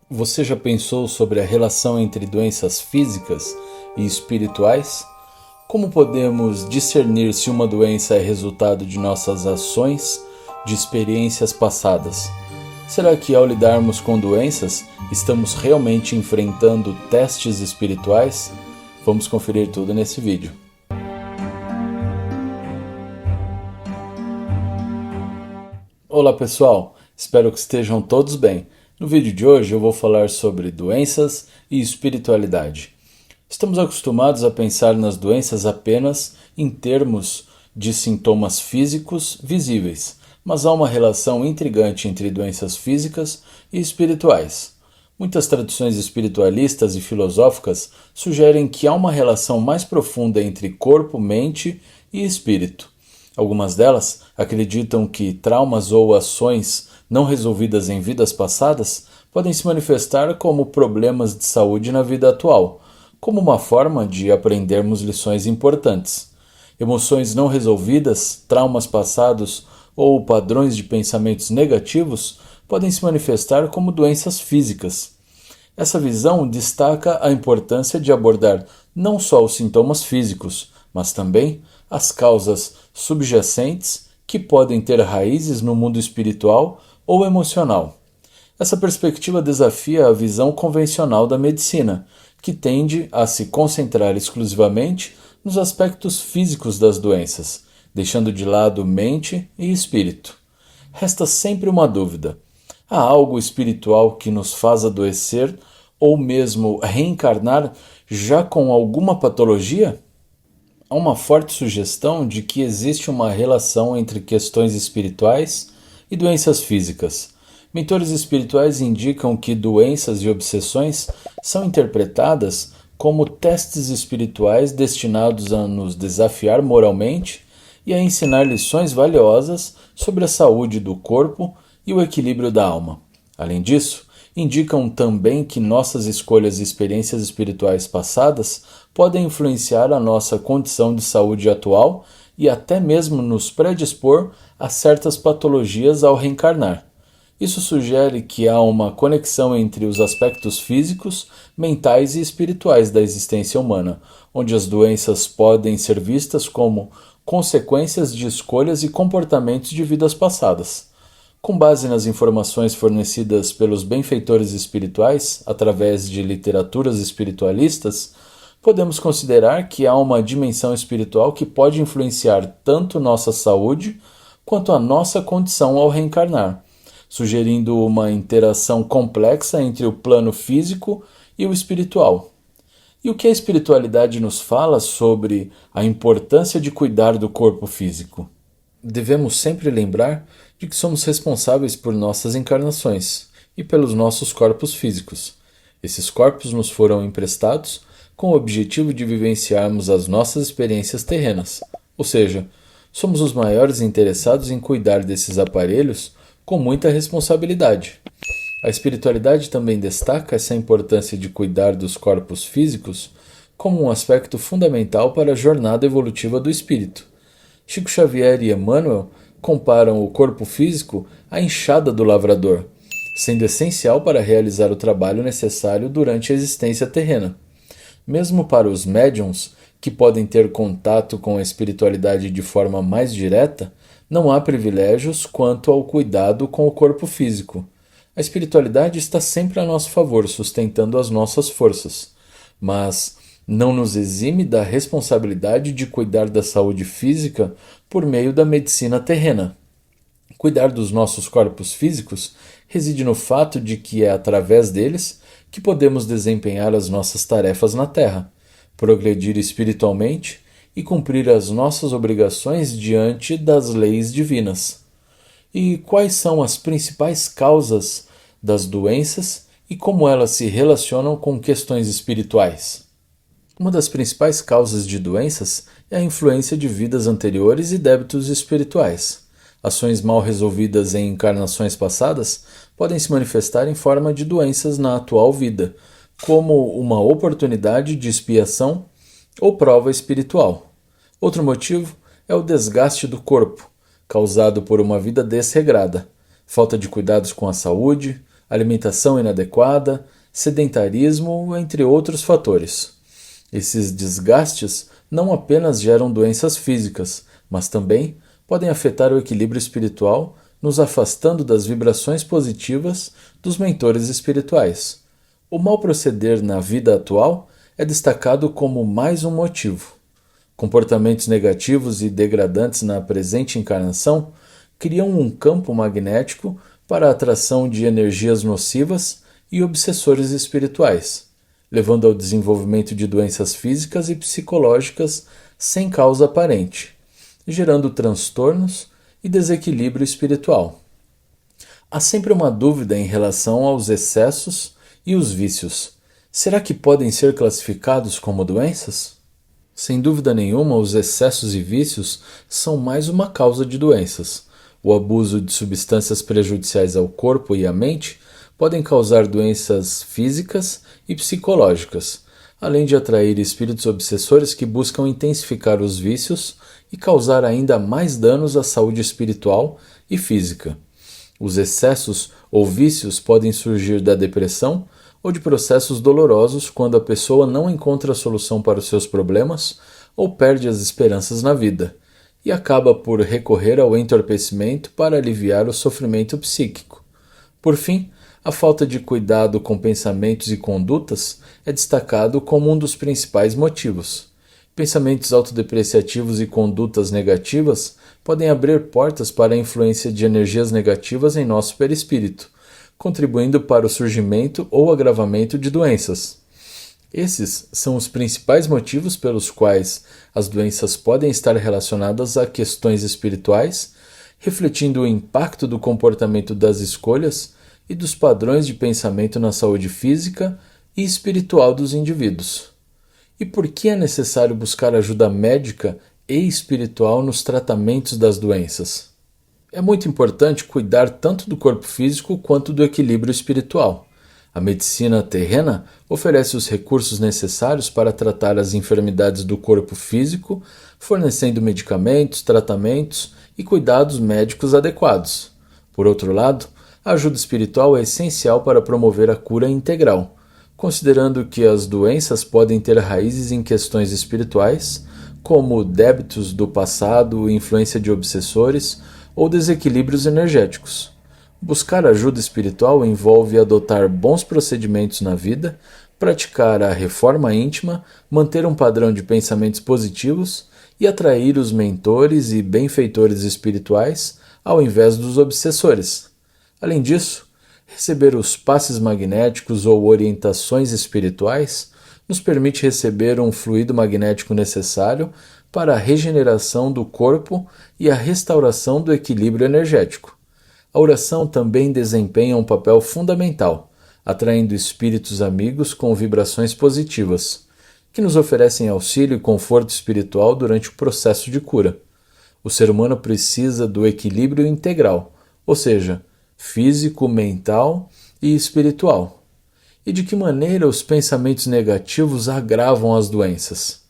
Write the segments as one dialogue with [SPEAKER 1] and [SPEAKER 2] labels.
[SPEAKER 1] Você já pensou sobre a relação entre doenças físicas e espirituais? Como podemos discernir se uma doença é resultado de nossas ações, de experiências passadas? Será que ao lidarmos com doenças, estamos realmente enfrentando testes espirituais? Vamos conferir tudo nesse vídeo. Olá pessoal, espero que estejam todos bem. No vídeo de hoje eu vou falar sobre doenças e espiritualidade. Estamos acostumados a pensar nas doenças apenas em termos de sintomas físicos visíveis, mas há uma relação intrigante entre doenças físicas e espirituais. Muitas tradições espiritualistas e filosóficas sugerem que há uma relação mais profunda entre corpo, mente e espírito. Algumas delas acreditam que traumas ou ações não resolvidas em vidas passadas podem se manifestar como problemas de saúde na vida atual, como uma forma de aprendermos lições importantes. Emoções não resolvidas, traumas passados ou padrões de pensamentos negativos podem se manifestar como doenças físicas. Essa visão destaca a importância de abordar não só os sintomas físicos, mas também as causas subjacentes que podem ter raízes no mundo espiritual ou emocional. Essa perspectiva desafia a visão convencional da medicina, que tende a se concentrar exclusivamente nos aspectos físicos das doenças, deixando de lado mente e espírito. Resta sempre uma dúvida: há algo espiritual que nos faz adoecer ou mesmo reencarnar já com alguma patologia? Há uma forte sugestão de que existe uma relação entre questões espirituais e doenças físicas. Mentores espirituais indicam que doenças e obsessões são interpretadas como testes espirituais destinados a nos desafiar moralmente e a ensinar lições valiosas sobre a saúde do corpo e o equilíbrio da alma. Além disso, indicam também que nossas escolhas e experiências espirituais passadas podem influenciar a nossa condição de saúde atual e até mesmo nos predispor a certas patologias ao reencarnar. Isso sugere que há uma conexão entre os aspectos físicos, mentais e espirituais da existência humana, onde as doenças podem ser vistas como consequências de escolhas e comportamentos de vidas passadas. Com base nas informações fornecidas pelos benfeitores espirituais através de literaturas espiritualistas, podemos considerar que há uma dimensão espiritual que pode influenciar tanto nossa saúde quanto a nossa condição ao reencarnar, sugerindo uma interação complexa entre o plano físico e o espiritual. E o que a espiritualidade nos fala sobre a importância de cuidar do corpo físico? Devemos sempre lembrar de que somos responsáveis por nossas encarnações e pelos nossos corpos físicos. Esses corpos nos foram emprestados com o objetivo de vivenciarmos as nossas experiências terrenas, ou seja, somos os maiores interessados em cuidar desses aparelhos com muita responsabilidade. A espiritualidade também destaca essa importância de cuidar dos corpos físicos como um aspecto fundamental para a jornada evolutiva do espírito. Chico Xavier e Emmanuel comparam o corpo físico à enxada do lavrador, sendo essencial para realizar o trabalho necessário durante a existência terrena. Mesmo para os médiuns, que podem ter contato com a espiritualidade de forma mais direta, não há privilégios quanto ao cuidado com o corpo físico. A espiritualidade está sempre a nosso favor, sustentando as nossas forças, mas não nos exime da responsabilidade de cuidar da saúde física por meio da medicina terrena. Cuidar dos nossos corpos físicos reside no fato de que é através deles que podemos desempenhar as nossas tarefas na Terra, progredir espiritualmente e cumprir as nossas obrigações diante das leis divinas. E quais são as principais causas das doenças e como elas se relacionam com questões espirituais? Uma das principais causas de doenças é a influência de vidas anteriores e débitos espirituais. Ações mal resolvidas em encarnações passadas podem se manifestar em forma de doenças na atual vida, como uma oportunidade de expiação ou prova espiritual. Outro motivo é o desgaste do corpo, causado por uma vida desregrada, falta de cuidados com a saúde, alimentação inadequada, sedentarismo, entre outros fatores. Esses desgastes não apenas geram doenças físicas, mas também podem afetar o equilíbrio espiritual, nos afastando das vibrações positivas dos mentores espirituais. O mau proceder na vida atual é destacado como mais um motivo. Comportamentos negativos e degradantes na presente encarnação criam um campo magnético para a atração de energias nocivas e obsessores espirituais, levando ao desenvolvimento de doenças físicas e psicológicas sem causa aparente, gerando transtornos e desequilíbrio espiritual. Há sempre uma dúvida em relação aos excessos e os vícios. Será que podem ser classificados como doenças? Sem dúvida nenhuma, os excessos e vícios são mais uma causa de doenças. O abuso de substâncias prejudiciais ao corpo e à mente podem causar doenças físicas e psicológicas, além de atrair espíritos obsessores que buscam intensificar os vícios e causar ainda mais danos à saúde espiritual e física. Os excessos ou vícios podem surgir da depressão ou de processos dolorosos quando a pessoa não encontra a solução para os seus problemas ou perde as esperanças na vida, e acaba por recorrer ao entorpecimento para aliviar o sofrimento psíquico. Por fim, a falta de cuidado com pensamentos e condutas é destacado como um dos principais motivos. Pensamentos autodepreciativos e condutas negativas podem abrir portas para a influência de energias negativas em nosso perispírito, contribuindo para o surgimento ou agravamento de doenças. Esses são os principais motivos pelos quais as doenças podem estar relacionadas a questões espirituais, refletindo o impacto do comportamento das escolhas e dos padrões de pensamento na saúde física e espiritual dos indivíduos. E por que é necessário buscar ajuda médica e espiritual nos tratamentos das doenças? É muito importante cuidar tanto do corpo físico quanto do equilíbrio espiritual. A medicina terrena oferece os recursos necessários para tratar as enfermidades do corpo físico, fornecendo medicamentos, tratamentos e cuidados médicos adequados. Por outro lado, a ajuda espiritual é essencial para promover a cura integral, considerando que as doenças podem ter raízes em questões espirituais, como débitos do passado, influência de obsessores ou desequilíbrios energéticos. Buscar ajuda espiritual envolve adotar bons procedimentos na vida, praticar a reforma íntima, manter um padrão de pensamentos positivos e atrair os mentores e benfeitores espirituais ao invés dos obsessores. Além disso, receber os passes magnéticos ou orientações espirituais nos permite receber um fluido magnético necessário para a regeneração do corpo e a restauração do equilíbrio energético. A oração também desempenha um papel fundamental, atraindo espíritos amigos com vibrações positivas, que nos oferecem auxílio e conforto espiritual durante o processo de cura. O ser humano precisa do equilíbrio integral, ou seja, físico, mental e espiritual. E de que maneira os pensamentos negativos agravam as doenças?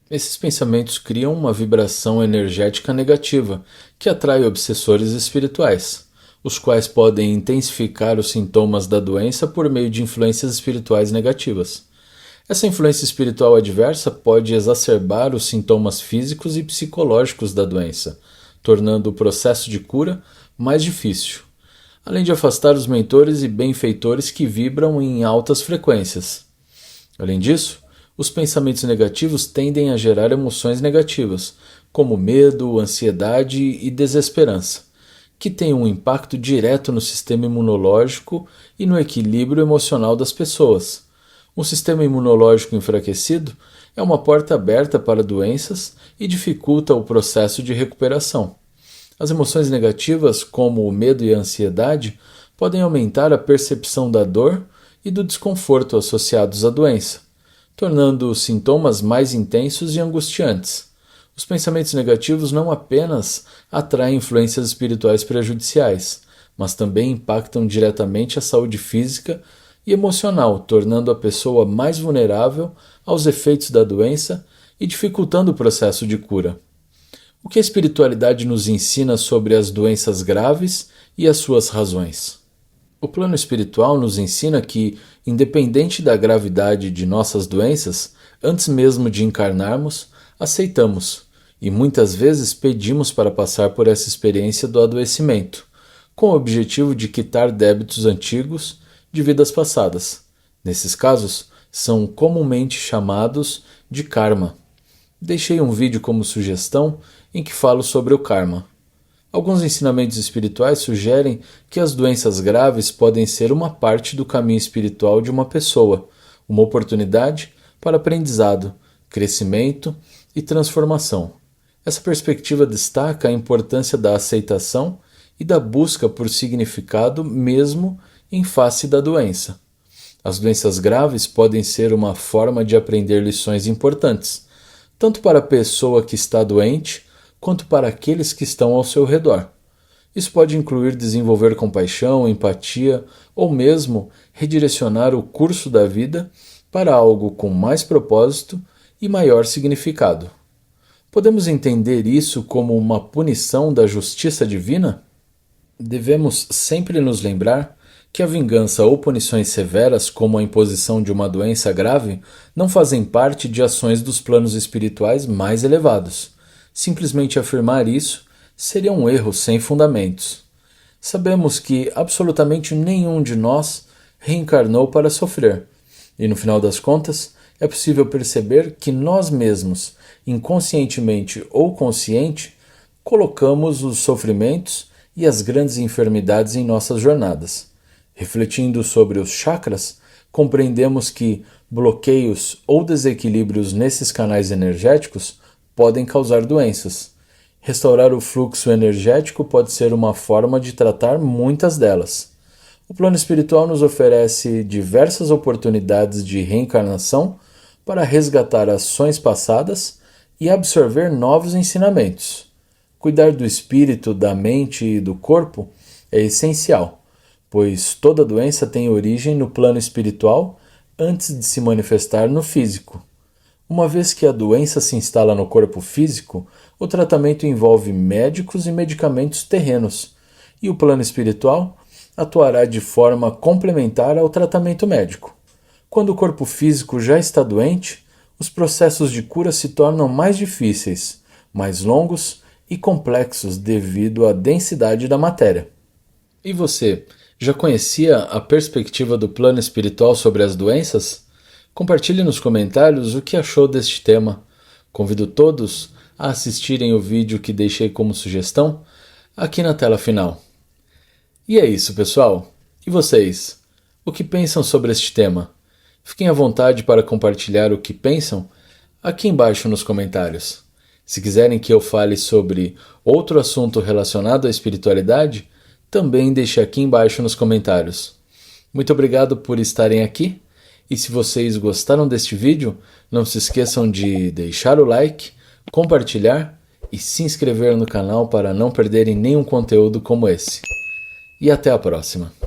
[SPEAKER 1] Esses pensamentos criam uma vibração energética negativa, que atrai obsessores espirituais, os quais podem intensificar os sintomas da doença por meio de influências espirituais negativas. Essa influência espiritual adversa pode exacerbar os sintomas físicos e psicológicos da doença, tornando o processo de cura mais difícil, além de afastar os mentores e benfeitores que vibram em altas frequências. Além disso, os pensamentos negativos tendem a gerar emoções negativas, como medo, ansiedade e desesperança, que têm um impacto direto no sistema imunológico e no equilíbrio emocional das pessoas. Um sistema imunológico enfraquecido é uma porta aberta para doenças e dificulta o processo de recuperação. As emoções negativas, como o medo e a ansiedade, podem aumentar a percepção da dor e do desconforto associados à doença, tornando os sintomas mais intensos e angustiantes. Os pensamentos negativos não apenas atraem influências espirituais prejudiciais, mas também impactam diretamente a saúde física e emocional, tornando a pessoa mais vulnerável aos efeitos da doença e dificultando o processo de cura. O que a espiritualidade nos ensina sobre as doenças graves e as suas razões? O plano espiritual nos ensina que, independente da gravidade de nossas doenças, antes mesmo de encarnarmos, aceitamos e muitas vezes pedimos para passar por essa experiência do adoecimento, com o objetivo de quitar débitos antigos de vidas passadas. Nesses casos, são comumente chamados de karma. Deixei um vídeo como sugestão em que falo sobre o karma. Alguns ensinamentos espirituais sugerem que as doenças graves podem ser uma parte do caminho espiritual de uma pessoa, uma oportunidade para aprendizado, crescimento e transformação. Essa perspectiva destaca a importância da aceitação e da busca por significado mesmo em face da doença. As doenças graves podem ser uma forma de aprender lições importantes, tanto para a pessoa que está doente, quanto para aqueles que estão ao seu redor. Isso pode incluir desenvolver compaixão, empatia ou mesmo redirecionar o curso da vida para algo com mais propósito e maior significado. Podemos entender isso como uma punição da justiça divina? Devemos sempre nos lembrar que a vingança ou punições severas, como a imposição de uma doença grave, não fazem parte de ações dos planos espirituais mais elevados. Simplesmente afirmar isso seria um erro sem fundamentos. Sabemos que absolutamente nenhum de nós reencarnou para sofrer, e no final das contas, é possível perceber que nós mesmos, inconscientemente ou consciente, colocamos os sofrimentos e as grandes enfermidades em nossas jornadas. Refletindo sobre os chakras, compreendemos que bloqueios ou desequilíbrios nesses canais energéticos podem causar doenças. Restaurar o fluxo energético pode ser uma forma de tratar muitas delas. O plano espiritual nos oferece diversas oportunidades de reencarnação para resgatar ações passadas e absorver novos ensinamentos. Cuidar do espírito, da mente e do corpo é essencial, pois toda doença tem origem no plano espiritual antes de se manifestar no físico. Uma vez que a doença se instala no corpo físico, o tratamento envolve médicos e medicamentos terrenos, e o plano espiritual atuará de forma complementar ao tratamento médico. Quando o corpo físico já está doente, os processos de cura se tornam mais difíceis, mais longos e complexos devido à densidade da matéria. E você, já conhecia a perspectiva do plano espiritual sobre as doenças? Compartilhe nos comentários o que achou deste tema. Convido todos a assistirem o vídeo que deixei como sugestão aqui na tela final. E é isso, pessoal. E vocês? O que pensam sobre este tema? Fiquem à vontade para compartilhar o que pensam aqui embaixo nos comentários. Se quiserem que eu fale sobre outro assunto relacionado à espiritualidade, também deixe aqui embaixo nos comentários. Muito obrigado por estarem aqui. E se vocês gostaram deste vídeo, não se esqueçam de deixar o like, compartilhar e se inscrever no canal para não perderem nenhum conteúdo como esse. E até a próxima!